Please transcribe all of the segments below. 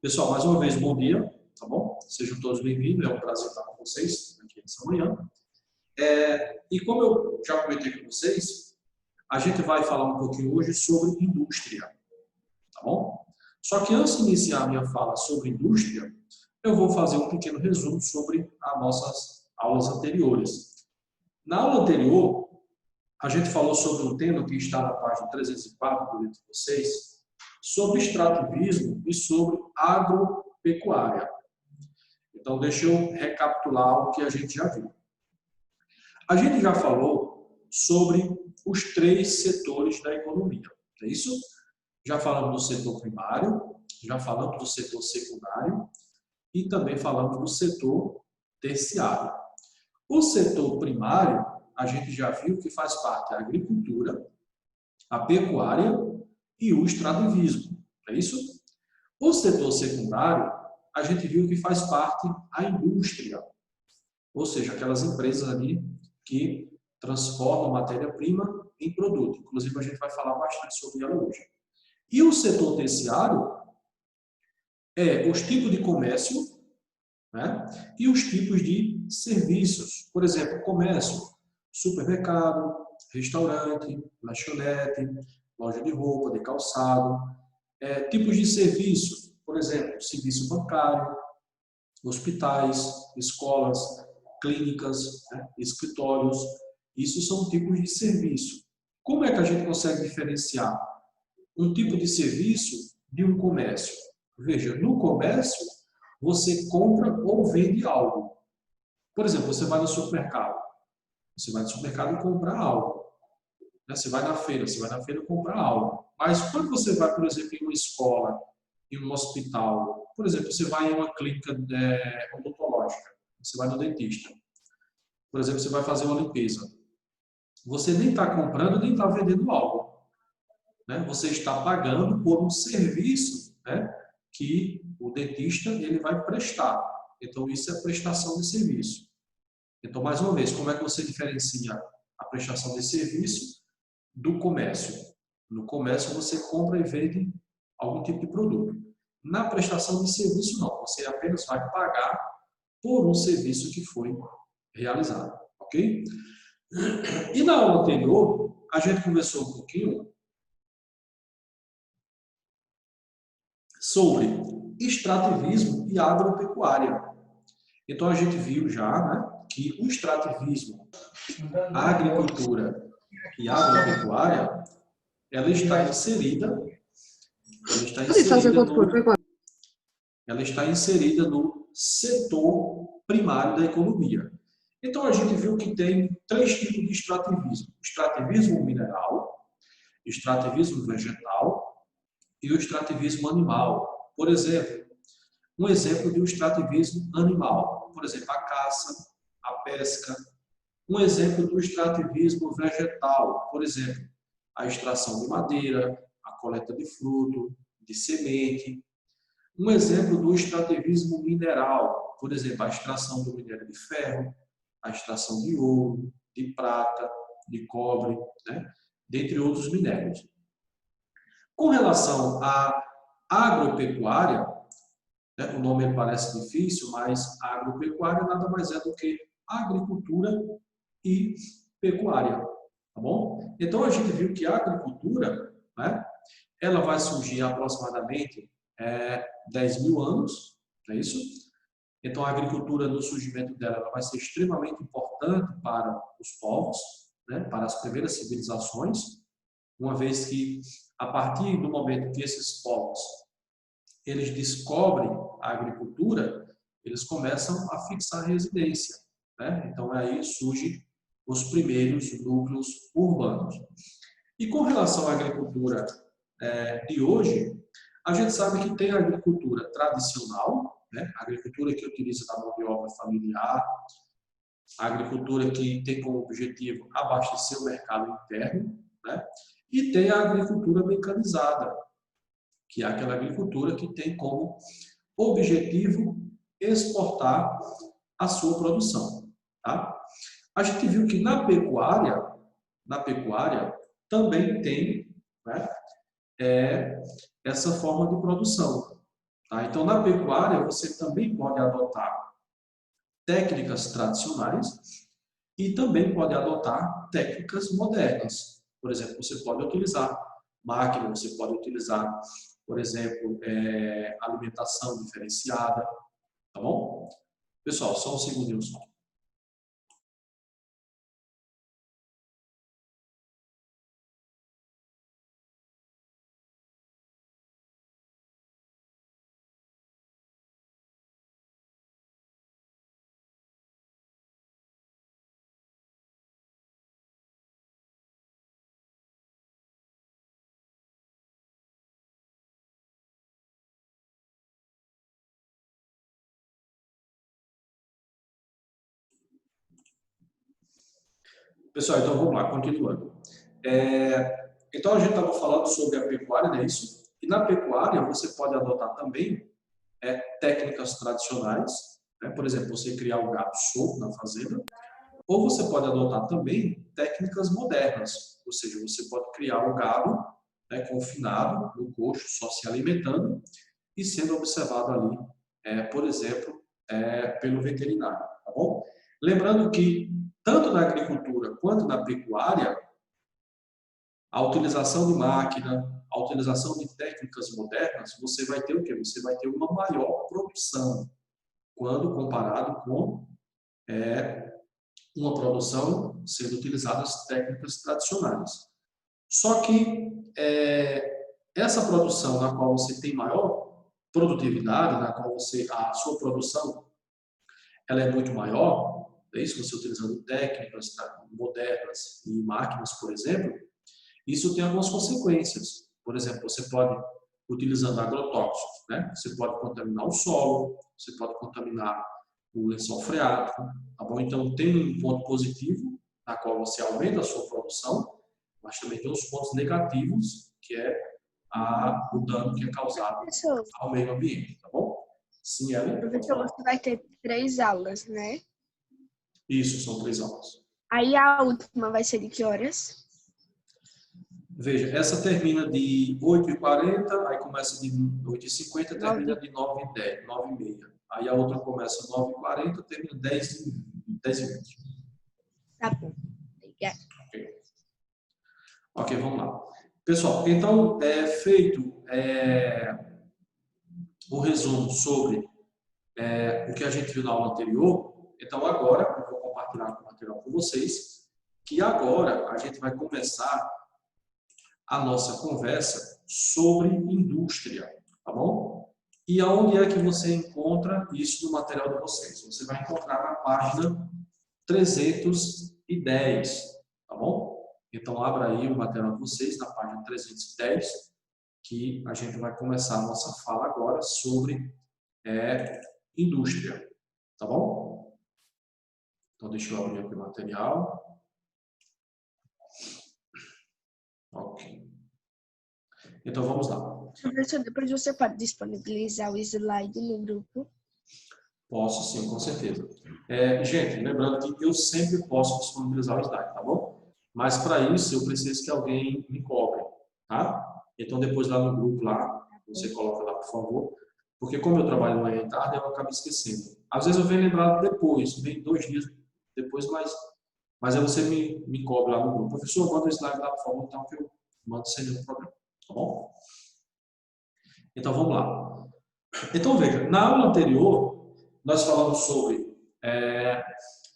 Pessoal, mais uma vez, bom dia, tá bom? Sejam todos bem-vindos, é um prazer estar com vocês aqui nessa manhã. E como eu já comentei com vocês, a gente vai falar um pouquinho hoje sobre indústria, tá bom? Só que antes de iniciar a minha fala sobre indústria, eu vou fazer um pequeno resumo sobre as nossas aulas anteriores. Na aula anterior, a gente falou sobre um tema que está na página 304 do livro de vocês, sobre extrativismo e sobre agropecuária. Então, deixa eu recapitular o que a gente já viu. A gente já falou sobre os três setores da economia, não é isso? Já falamos do setor primário, já falamos do setor secundário e também falamos do setor terciário. O setor primário, a gente já viu que faz parte da agricultura, a pecuária e o extrativismo, não é isso? O setor secundário, a gente viu que faz parte a indústria, ou seja, aquelas empresas ali que transformam matéria-prima em produto. Inclusive, a gente vai falar bastante sobre ela hoje. E o setor terciário é os tipos de comércio, né, e os tipos de serviços. Por exemplo, comércio, supermercado, restaurante, lanchonete, loja de roupa, de calçado. Tipos de serviço, por exemplo, serviço bancário, hospitais, escolas, clínicas, né, escritórios. Isso são tipos de serviço. Como é que a gente consegue diferenciar um tipo de serviço de um comércio? Veja, no comércio, você compra ou vende algo. Por exemplo, você vai no supermercado. Você vai no supermercado comprar algo. Você vai na feira comprar algo. Mas quando você vai, por exemplo, em uma escola, em um hospital, por exemplo, você vai em uma clínica odontológica, você vai no dentista, por exemplo, você vai fazer uma limpeza. Você nem está comprando, nem está vendendo algo, né? Você está pagando por um serviço, né, que o dentista ele vai prestar. Então, isso é prestação de serviço. Então, mais uma vez, como é que você diferencia a prestação de serviço do comércio? No comércio, você compra e vende algum tipo de produto. Na prestação de serviço, não. Você apenas vai pagar por um serviço que foi realizado. Ok? E na aula anterior, a gente conversou um pouquinho sobre extrativismo e agropecuária. Então, a gente viu já, né, que o extrativismo, a agricultura e a agropecuária, ela está inserida no setor primário da economia. Então, a gente viu que tem três tipos de extrativismo. O extrativismo mineral, o extrativismo vegetal e o extrativismo animal. Por exemplo, um exemplo de um extrativismo animal. Por exemplo, a caça, a pesca. Um exemplo do extrativismo vegetal. Por exemplo, a extração de madeira, a coleta de fruto, de semente. Um exemplo do extrativismo mineral, por exemplo, a extração do minério de ferro, a extração de ouro, de prata, de cobre, né, dentre outros minérios. Com relação à agropecuária, né, o nome parece difícil, mas a agropecuária nada mais é do que agricultura e pecuária, tá bom? Então a gente viu que a agricultura, né, ela vai surgir aproximadamente 10 mil anos, não é isso? Então, a agricultura, no surgimento dela, ela vai ser extremamente importante para os povos, né, para as primeiras civilizações, uma vez que, a partir do momento que esses povos eles descobrem a agricultura, eles começam a fixar residência, né? Então, aí surgem os primeiros núcleos urbanos. E com relação à agricultura de hoje, a gente sabe que tem a agricultura tradicional, né? A agricultura que utiliza a mão de obra familiar, a agricultura que tem como objetivo abastecer o mercado interno, né? E tem a agricultura mecanizada, que é aquela agricultura que tem como objetivo exportar a sua produção. Tá? A gente viu que na pecuária também tem, né, essa forma de produção. Tá? Então, na pecuária, você também pode adotar técnicas tradicionais e também pode adotar técnicas modernas. Por exemplo, você pode utilizar máquina, você pode utilizar, por exemplo, alimentação diferenciada, tá bom? Pessoal, só um segundinho só. Pessoal, então vamos lá, continuando. Então a gente estava falando sobre a pecuária, não é isso? E na pecuária você pode adotar também técnicas tradicionais, né? Por exemplo, você criar o gado solto na fazenda, ou você pode adotar também técnicas modernas, ou seja, você pode criar o gado, né, confinado no coxo, só se alimentando e sendo observado ali, por exemplo, pelo veterinário, tá bom? Lembrando que tanto na agricultura quanto na pecuária, a utilização de máquina, a utilização de técnicas modernas, você vai ter o quê? Você vai ter uma maior produção quando comparado com uma produção sendo utilizadas as técnicas tradicionais. Só que essa produção na qual você tem maior produtividade, na qual a sua produção ela é muito maior, é isso, você utilizando técnicas modernas e máquinas, por exemplo, isso tem algumas consequências. Por exemplo, você pode, utilizando agrotóxicos, né? Você pode contaminar o solo, você pode contaminar o lençol freático, tá bom? Então, tem um ponto positivo, na qual você aumenta a sua produção, mas também tem os pontos negativos, que é o dano que é causado Professor, ao meio ambiente, tá bom? Sim, Ellen, pode professor, falar. você vai ter 3 aulas, né? Isso, são 3 aulas. Aí a última vai ser de que horas? Veja, essa termina de 8h40, aí começa de 8h50 e termina 9. de 9h10, 9h30. Aí a outra começa 9h40 termina 10h20. Tá bom. Obrigada. Ok, vamos lá. Pessoal, então, feito o resumo sobre o que a gente viu na aula anterior, então agora eu vou compartilhar o material com vocês, que agora a gente vai começar a nossa conversa sobre indústria, tá bom? E aonde é que você encontra isso no material de vocês? Você vai encontrar na página 310, tá bom? Então, abra aí o material de vocês na página 310, que a gente vai começar a nossa fala agora sobre indústria, tá bom? Então, deixa eu abrir aqui o material. Ok. Então, vamos lá. Professor, depois você pode disponibilizar o slide no grupo. Posso sim, com certeza. Gente, lembrando que eu sempre posso disponibilizar o slide, tá bom? Mas para isso eu preciso que alguém me cobre, tá? Então depois lá no grupo lá, você coloca lá, por favor, porque como eu trabalho manhã e tarde, eu acabo esquecendo. Às vezes eu venho lembrar depois, vem 2 dias depois, mas aí você me cobre lá no grupo. Professor, manda o slide lá, por favor, então que eu mando sem nenhum problema, tá bom? Então vamos lá. Então veja, na aula anterior, nós falamos sobre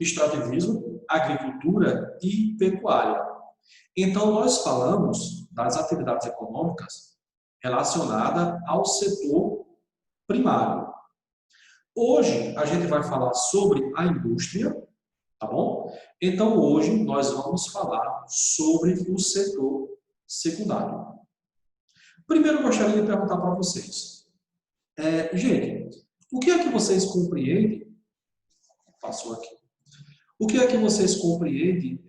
extrativismo, agricultura e pecuária. Então, nós falamos das atividades econômicas relacionadas ao setor primário. Hoje, a gente vai falar sobre a indústria, tá bom? Então, hoje, nós vamos falar sobre o setor secundário. Primeiro, eu gostaria de perguntar para vocês. Gente, o que é que vocês compreendem? Passou aqui. O que é que vocês compreendem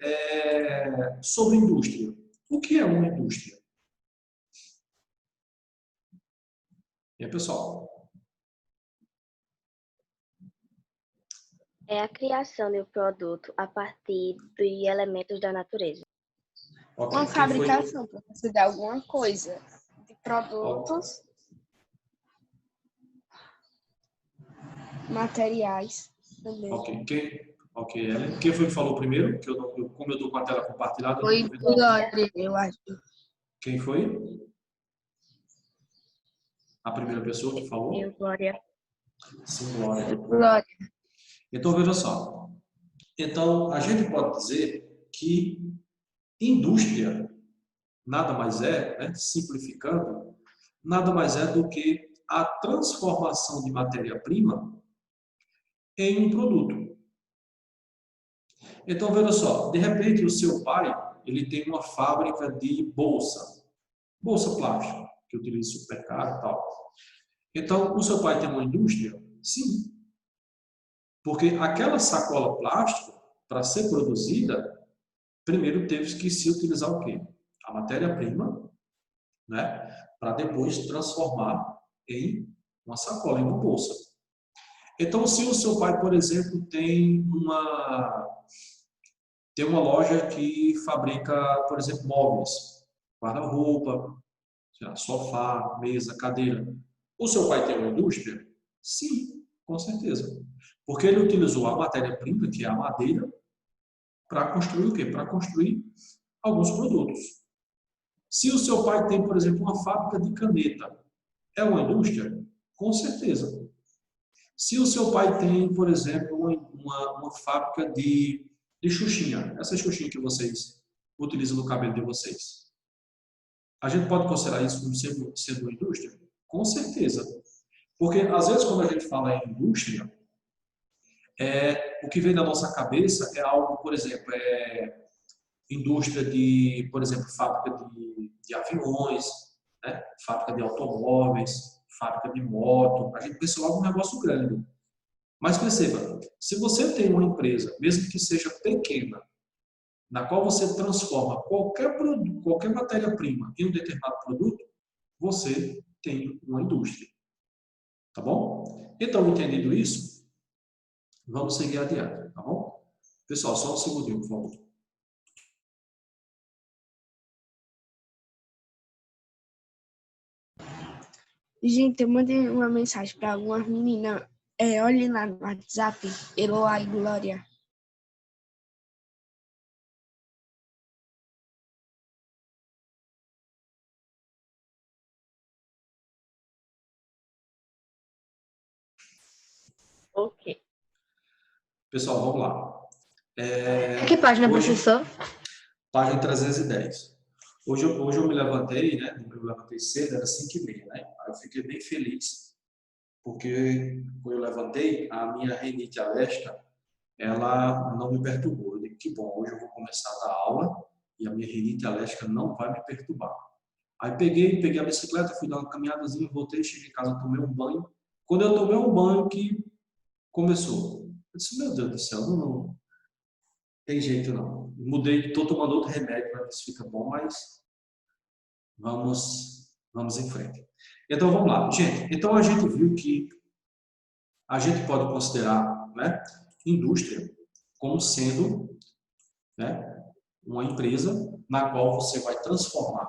sobre indústria? O que é uma indústria? E aí, pessoal? É a criação de um produto a partir de elementos da natureza. Okay. Uma fabricação, professor, de alguma coisa. De produtos. materiais também. Ok, Ellen. Quem foi que falou primeiro? Que como eu estou com a tela compartilhada, eu Foi não tô vendo. Glória, eu acho. Quem foi? A primeira pessoa que falou? Eu, Glória. Sim, Glória. Glória. Então, veja só. Então, a gente pode dizer que indústria nada mais é, né, simplificando, nada mais é do que a transformação de matéria-prima em um produto. Então, veja só, de repente o seu pai, ele tem uma fábrica de bolsa plástica, que utiliza em supermercado e tal. Então, o seu pai tem uma indústria? Sim. Porque aquela sacola plástica, para ser produzida, primeiro teve que se utilizar o quê? A matéria-prima, né? Para depois transformar em uma sacola, em uma bolsa. Então, se o seu pai, por exemplo, tem uma loja que fabrica, por exemplo, móveis, guarda-roupa, sofá, mesa, cadeira. O seu pai tem uma indústria? Sim, com certeza. Porque ele utilizou a matéria-prima, que é a madeira, para construir o quê? Para construir alguns produtos. Se o seu pai tem, por exemplo, uma fábrica de caneta, é uma indústria? Com certeza. Se o seu pai tem, por exemplo, uma fábrica de xuxinha, essa xuxinha que vocês utilizam no cabelo de vocês, a gente pode considerar isso como sendo uma indústria? Com certeza. Porque, às vezes, quando a gente fala em indústria, o que vem na nossa cabeça é algo, por exemplo, indústria de, por exemplo, fábrica de aviões, né? Fábrica de automóveis, fábrica de moto. A gente pensa logo um negócio grande. Mas perceba, se você tem uma empresa, mesmo que seja pequena, na qual você transforma qualquer produto, qualquer matéria-prima em um determinado produto, você tem uma indústria. Tá bom? Então, entendido isso, vamos seguir adiante, tá bom? Pessoal, só um segundinho, por favor. Gente, eu mandei uma mensagem para algumas meninas. Olhe lá no WhatsApp, Eloá e Glória. Ok. Pessoal, vamos lá. Que página, Hoje, professor? página 310. Hoje eu me levantei, né? Eu me levantei cedo, era 5h30, né? Aí eu fiquei bem feliz, porque quando eu levantei, a minha rinite alérgica, ela não me perturbou. Eu digo, que bom, hoje eu vou começar a dar aula e a minha rinite alérgica não vai me perturbar. Aí peguei a bicicleta, fui dar uma caminhadazinha, voltei, cheguei em casa, tomei um banho. Quando eu tomei um banho que começou. Eu disse, meu Deus do céu, não tem jeito não. Mudei, estou tomando outro remédio para ver se fica bom, mas vamos em frente. Então vamos lá, gente. Então a gente viu que a gente pode considerar, né, indústria como sendo, né, uma empresa na qual você vai transformar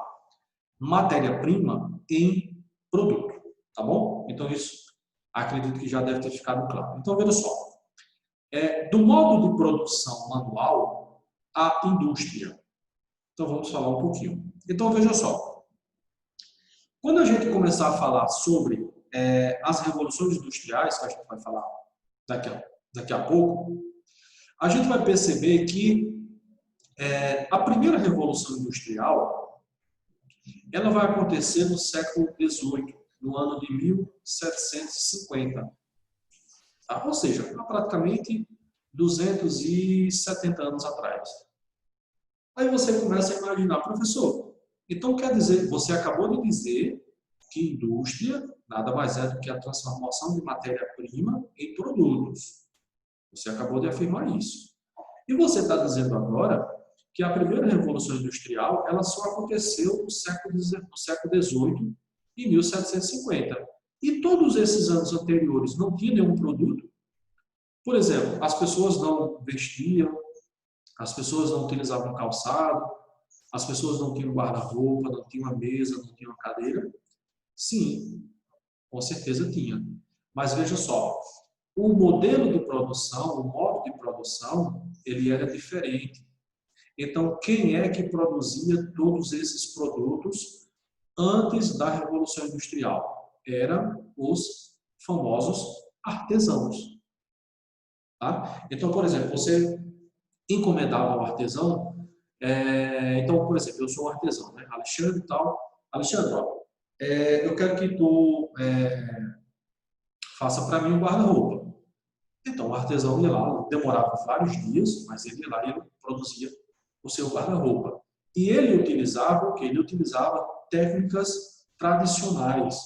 matéria-prima em produto, tá bom? Então isso acredito que já deve ter ficado claro. Então veja só, do modo de produção manual à indústria. Então vamos falar um pouquinho. Então veja só, quando a gente começar a falar sobre as revoluções industriais, que a gente vai falar daqui a pouco, a gente vai perceber que a primeira revolução industrial ela vai acontecer no século XVIII, no ano de 1750. Tá? Ou seja, há praticamente 270 anos atrás. Aí você começa a imaginar, professor, então quer dizer, você acabou de dizer que indústria nada mais é do que a transformação de matéria-prima em produtos. Você acabou de afirmar isso. E você está dizendo agora que a primeira revolução industrial ela só aconteceu no século XVIII, em 1750. E todos esses anos anteriores não tinha nenhum produto? Por exemplo, as pessoas não vestiam, as pessoas não utilizavam calçado, as pessoas não tinham guarda-roupa, não tinham uma mesa, não tinham uma cadeira? Sim, com certeza tinha. Mas veja só, o modelo de produção, o modo de produção, ele era diferente. Então, quem é que produzia todos esses produtos antes da Revolução Industrial? Eram os famosos artesãos. Tá? Então, por exemplo, você encomendava ao artesão, então, por exemplo, eu sou um artesão, né? Alexandre e tal. Alexandre, ó, eu quero que tu faça para mim um guarda-roupa. Então, o artesão ia lá, demorava vários dias, mas ele ia lá e ele produzia o seu guarda-roupa. E ele utilizava o quê? Ele utilizava técnicas tradicionais,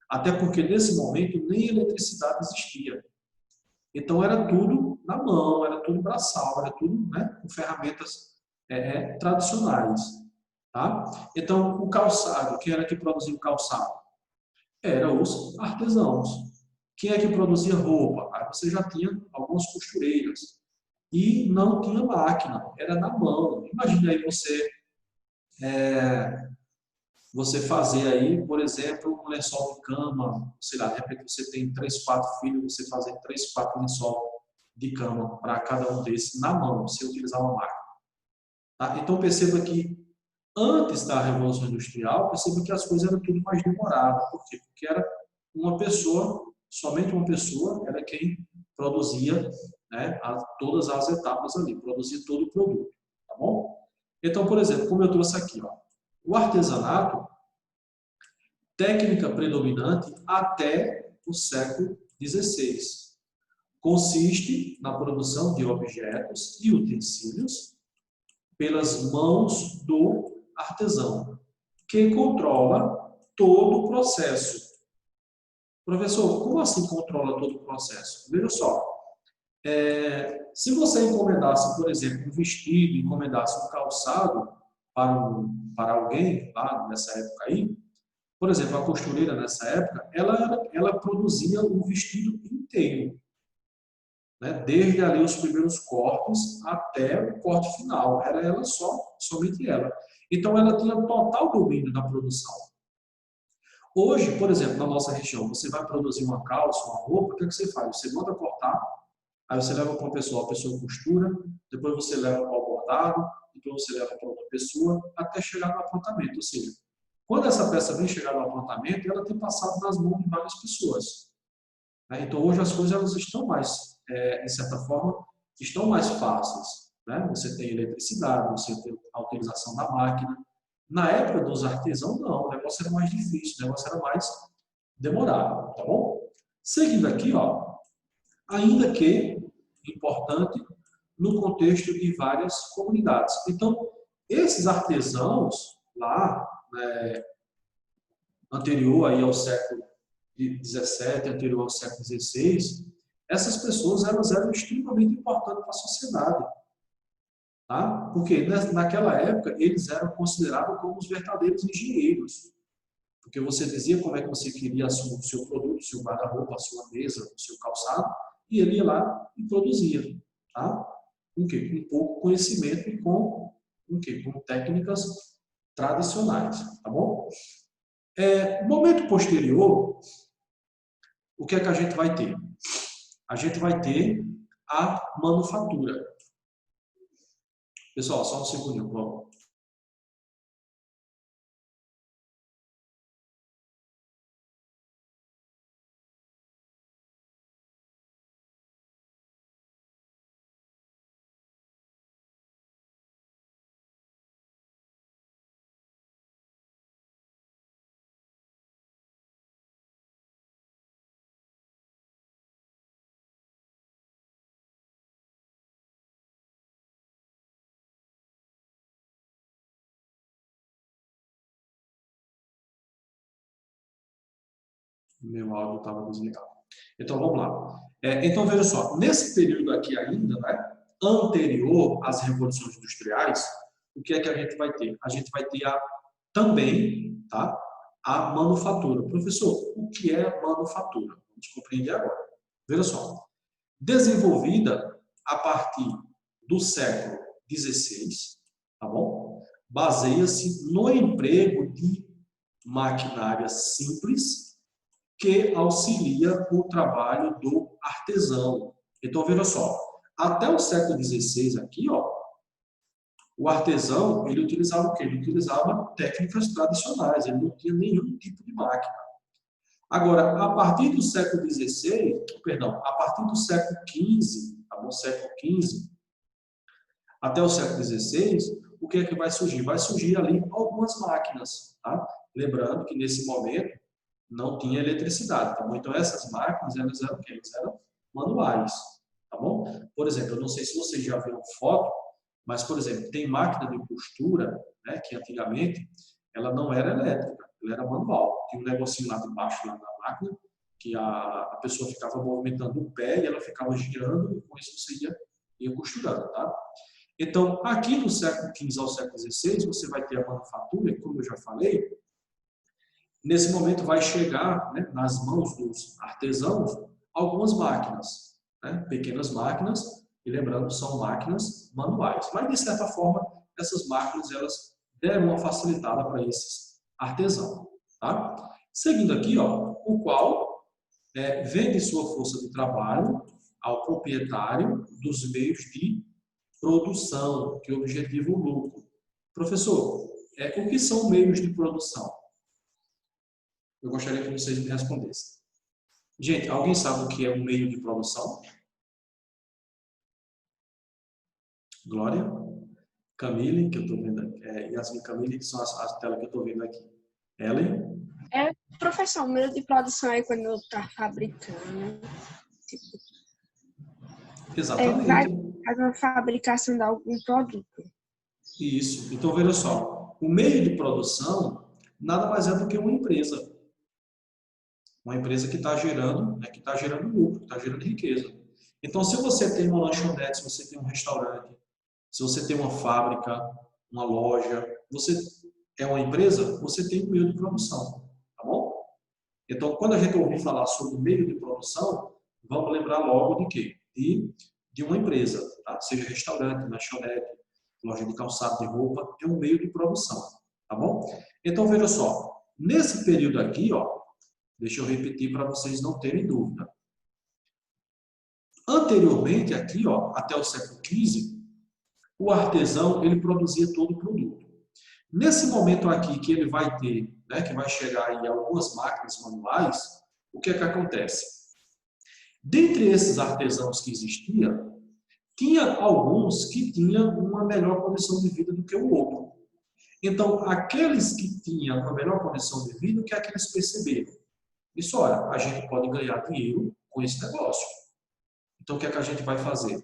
até porque nesse momento nem eletricidade existia. Então, era tudo na mão, era tudo braçal, era tudo, né, com ferramentas tradicionais. Tá? Então, o calçado, quem era que produzia o calçado? Eram os artesãos. Quem é que produzia roupa? Aí você já tinha algumas costureiras. E não tinha máquina, era na mão. Imagina aí você fazer aí, por exemplo, um lençol de cama, sei lá, de repente você tem 3, 4 filhos, você fazer 3, 4 lençol de cama para cada um desses na mão, sem utilizar uma máquina. Tá? Então perceba que antes da Revolução Industrial, perceba que as coisas eram tudo mais demoradas. Por quê? Porque era uma pessoa, somente uma pessoa, era quem produzia, né, todas as etapas ali, produzia todo o produto. Tá bom? Então, por exemplo, como eu trouxe aqui, ó, o artesanato, técnica predominante até o século XVI. Consiste na produção de objetos e utensílios pelas mãos do artesão, que controla todo o processo. Professor, como assim controla todo o processo? Veja só, se você encomendasse, por exemplo, um vestido, encomendasse um calçado para alguém, lá nessa época aí, por exemplo, a costureira nessa época, ela produzia o vestido inteiro, né? Desde ali os primeiros cortes até o corte final. Era ela somente ela. Então, ela tinha total domínio da produção. Hoje, por exemplo, na nossa região, você vai produzir uma calça, uma roupa, o que você faz? Você manda cortar, aí você leva para uma pessoa, a pessoa costura, depois você leva para o bordado, depois você leva para outra pessoa, até chegar no aprontamento. Ou seja, quando essa peça vem chegar no aprontamento, ela tem passado nas mãos de várias pessoas. Então, hoje as coisas elas estão mais, de certa forma, estão mais fáceis. Né? Você tem eletricidade, você tem a utilização da máquina. Na época dos artesãos, não, o negócio era mais difícil, o negócio era mais demorado, tá bom? Seguindo aqui, ó, ainda que importante no contexto de várias comunidades. Então, esses artesãos lá, anterior aí ao século XVII, anterior ao século XVI, essas pessoas elas eram extremamente importantes para a sociedade. Tá? Porque naquela época eles eram considerados como os verdadeiros engenheiros. Porque você dizia como é que você queria o seu produto, o seu guarda-roupa, a sua mesa, o seu calçado, e ele ia lá e produzia. Tá? Com quê? Com pouco conhecimento e com técnicas tradicionais. Tá bom? No momento posterior, o que é que a gente vai ter? A gente vai ter a manufatura. Pessoal, só um segundinho, vamos. Meu áudio estava desligado. Então, vamos lá. Então, veja só, nesse período aqui ainda, né, anterior às revoluções industriais, o que é que a gente vai ter? A gente vai ter também, tá, a manufatura. Professor, o que é a manufatura? Vamos compreender agora. Veja só. Desenvolvida a partir do século XVI, tá bom? Baseia-se no emprego de maquinária simples que auxilia o trabalho do artesão. Então, veja só, até o século XVI aqui, ó, o artesão, ele utilizava o quê? Ele utilizava técnicas tradicionais, ele não tinha nenhum tipo de máquina. Agora, a partir do século XVI, perdão, a partir do século XV, tá bom? Século XV, até o século XVI, o que é que vai surgir? Vai surgir ali algumas máquinas, tá? Lembrando que nesse momento não tinha eletricidade, tá bom? Então essas máquinas, elas eram o quê? Elas eram manuais, tá bom? Por exemplo, eu não sei se vocês já viram foto, mas, por exemplo, tem máquina de costura, né, que antigamente ela não era elétrica, ela era manual. Tinha um negocinho lá de baixo lá na máquina, que a pessoa ficava movimentando o pé e ela ficava girando e com isso você ia costurando, tá? Então, aqui do século XV ao século XVI, você vai ter a manufatura, como eu já falei, nesse momento vai chegar, né, nas mãos dos artesãos algumas máquinas, né, pequenas máquinas, e lembrando, são máquinas manuais. Mas, de certa forma, essas máquinas elas deram uma facilitada para esses artesãos. Tá? Seguindo aqui, ó, o qual vende sua força de trabalho ao proprietário dos meios de produção, que objetiva o lucro. Professor, o que são meios de produção? Eu gostaria que vocês me respondessem. Gente, alguém sabe o que é um meio de produção? Glória? Camille, que eu estou vendo aqui. Yasmin, Camille, que são as telas que eu estou vendo aqui. Ellen? Professor, o meio de produção é quando está fabricando. Tipo, Exatamente. faz uma fabricação de algum produto. Isso. Então, veja só. O meio de produção nada mais é do que uma empresa. Uma empresa que está gerando, né, que está gerando lucro, que está gerando riqueza. Então, se você tem uma lanchonete, se você tem um restaurante, se você tem uma fábrica, uma loja, você é uma empresa, você tem um meio de produção, tá bom? Então, quando a gente ouvir falar sobre meio de produção, vamos lembrar logo de quê? De uma empresa, tá? Seja restaurante, lanchonete, loja de calçado, de roupa, é um meio de produção, tá bom? Então, veja só, nesse período aqui, ó, deixa eu repetir para vocês não terem dúvida. Anteriormente, aqui, ó, até o século XV, o artesão ele produzia todo o produto. Nesse momento aqui que ele vai ter, né, que vai chegar aí algumas máquinas manuais, o que é que acontece? Dentre esses artesãos que existiam, tinha alguns que tinham uma melhor condição de vida do que o outro. Então, aqueles que tinham uma melhor condição de vida, o que é que eles perceberam? Isso, olha, a gente pode ganhar dinheiro com esse negócio. Então, o que é que a gente vai fazer?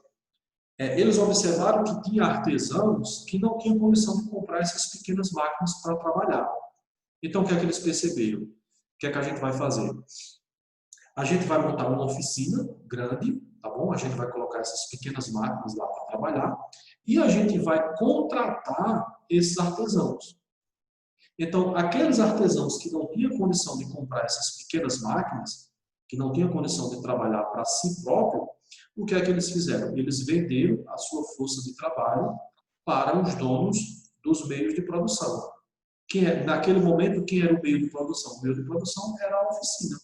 Eles observaram que tinha artesãos que não tinham condição de comprar essas pequenas máquinas para trabalhar. Então, o que é que eles perceberam? O que é que a gente vai fazer? A gente vai montar uma oficina grande, tá bom? A gente vai colocar essas pequenas máquinas lá para trabalhar e a gente vai contratar esses artesãos. Então, aqueles artesãos que não tinham condição de comprar essas pequenas máquinas, que não tinham condição de trabalhar para si próprio, o que é que eles fizeram? Eles venderam a sua força de trabalho para os donos dos meios de produção. Naquele momento, quem era o meio de produção? O meio de produção era a oficina.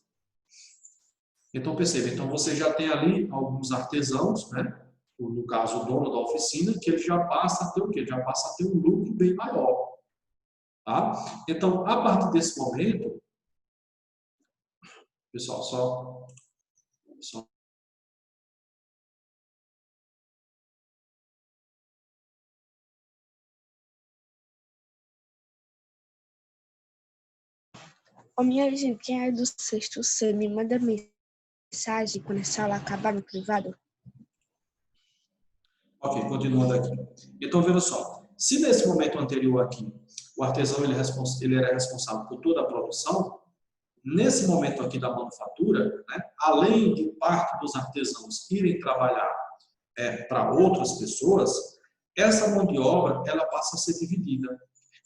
Então, perceba, então você já tem ali alguns artesãos, né? No caso, o dono da oficina, que ele já passa a ter o quê? Já passa a ter um lucro bem maior. Tá? Então, a partir desse momento, pessoal, só Ô, minha gente, quem é do sexto C, me manda mensagem quando essa aula acabar no privado. Ok, continuando aqui. Então, veja só. Se nesse momento anterior aqui, o artesão ele era responsável por toda a produção, nesse momento aqui da manufatura, né, além de parte dos artesãos irem trabalhar para outras pessoas, essa mão de obra ela passa a ser dividida.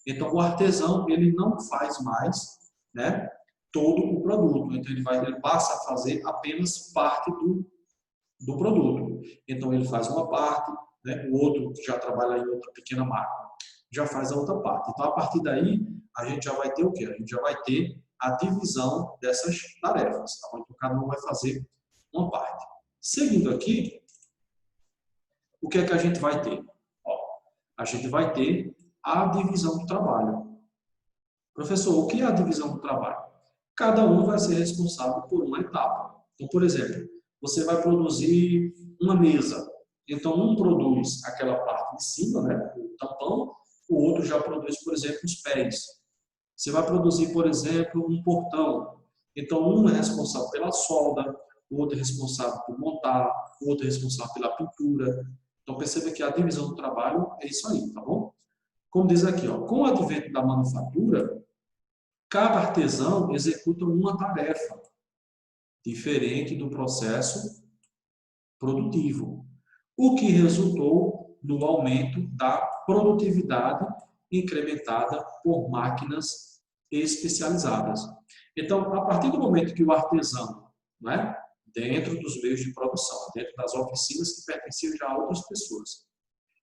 Então, o artesão ele não faz mais, né, todo o produto. Então, ele passa a fazer apenas parte do produto. Então, ele faz uma parte, né, o outro que já trabalha em outra pequena máquina já faz a outra parte. Então, a partir daí, a gente já vai ter o quê? A gente já vai ter a divisão dessas tarefas. Tá bom? Então, cada um vai fazer uma parte. Seguindo aqui, o que é que a gente vai ter? Ó, a gente vai ter a divisão do trabalho. Professor, o que é a divisão do trabalho? Cada um vai ser responsável por uma etapa. Então, por exemplo, você vai produzir uma mesa. Então, um produz aquela parte de cima, né, o tampão, o outro já produz, por exemplo, os pés. Você vai produzir, por exemplo, um portão. Então, um é responsável pela solda, o outro é responsável por montar, o outro é responsável pela pintura. Então, perceba que a divisão do trabalho é isso aí, tá bom? Como diz aqui, ó, com o advento da manufatura, cada artesão executa uma tarefa diferente do processo produtivo, o que resultou no aumento da produtividade incrementada por máquinas especializadas. Então, a partir do momento que o artesão, né, dentro dos meios de produção, dentro das oficinas que pertenciam já a outras pessoas,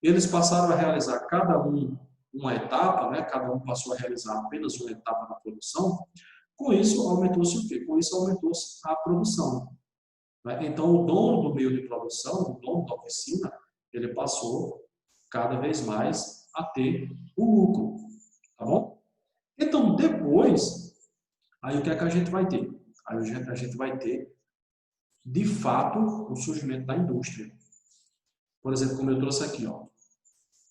eles passaram a realizar cada um uma etapa, né, cada um passou a realizar apenas uma etapa da produção, com isso aumentou-se o quê? Com isso aumentou-se a produção. Então, o dono do meio de produção, o dono da oficina, ele passou cada vez mais a ter o lucro, tá bom? Então, depois, aí o que é que a gente vai ter? Aí a gente vai ter, de fato, o surgimento da indústria. Por exemplo, como eu trouxe aqui, ó,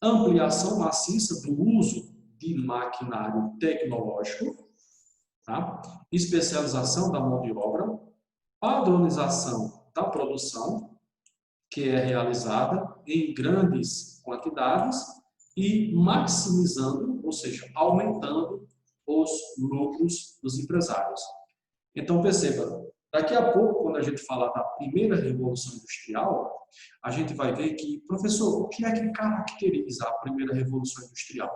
ampliação maciça do uso de maquinário tecnológico, tá? Especialização da mão de obra, padronização da produção, que é realizada em grandes quantidades e maximizando, ou seja, aumentando os lucros dos empresários. Então, perceba, daqui a pouco, quando a gente falar da primeira revolução industrial, a gente vai ver que, professor, o que é que caracteriza a primeira revolução industrial?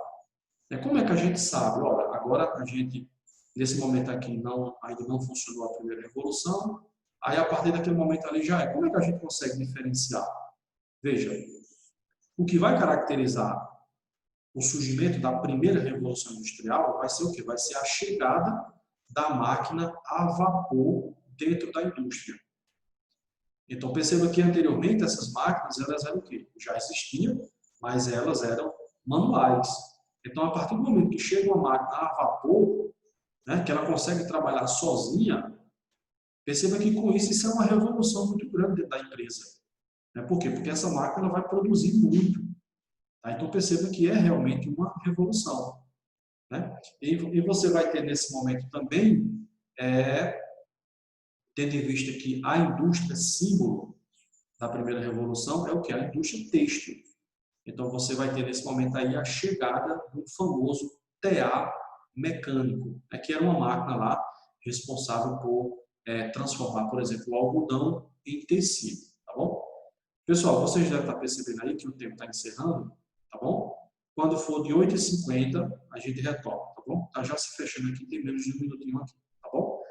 Como é que a gente sabe? Olha, agora a gente, nesse momento aqui, ainda não funcionou a primeira revolução, aí a partir daquele momento ali já é. Como é que a gente consegue diferenciar? Veja, o que vai caracterizar o surgimento da primeira revolução industrial vai ser o quê? Vai ser a chegada da máquina a vapor dentro da indústria. Então, perceba que anteriormente essas máquinas, elas eram o quê? Já existiam, mas elas eram manuais. Então, a partir do momento que chega uma máquina a vapor, né, que ela consegue trabalhar sozinha, perceba que com isso é uma revolução muito grande dentro da empresa. Por quê? Porque essa máquina vai produzir muito. Tá? Então, perceba que é realmente uma revolução. Né? E você vai ter nesse momento também, tendo em vista que a indústria símbolo da primeira revolução é o que? A indústria têxtil. Então, você vai ter nesse momento aí a chegada do famoso TA mecânico, né? Que era uma máquina lá responsável por transformar, por exemplo, o algodão em tecido. Tá bom? Pessoal, vocês devem estar percebendo aí que o tempo está encerrando, tá bom? Quando for de 8h50, a gente retorna, tá bom? Tá já se fechando aqui, tem menos de um minutinho aqui, tá bom?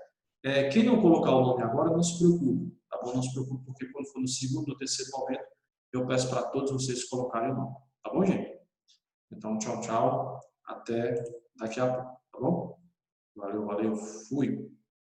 Quem não colocar o nome agora, não se preocupe, tá bom? Não se preocupe, porque quando for no segundo ou terceiro momento, eu peço para todos vocês colocarem o nome, tá bom, gente? Então, tchau, tchau, até daqui a pouco, tá bom? Valeu, valeu, fui!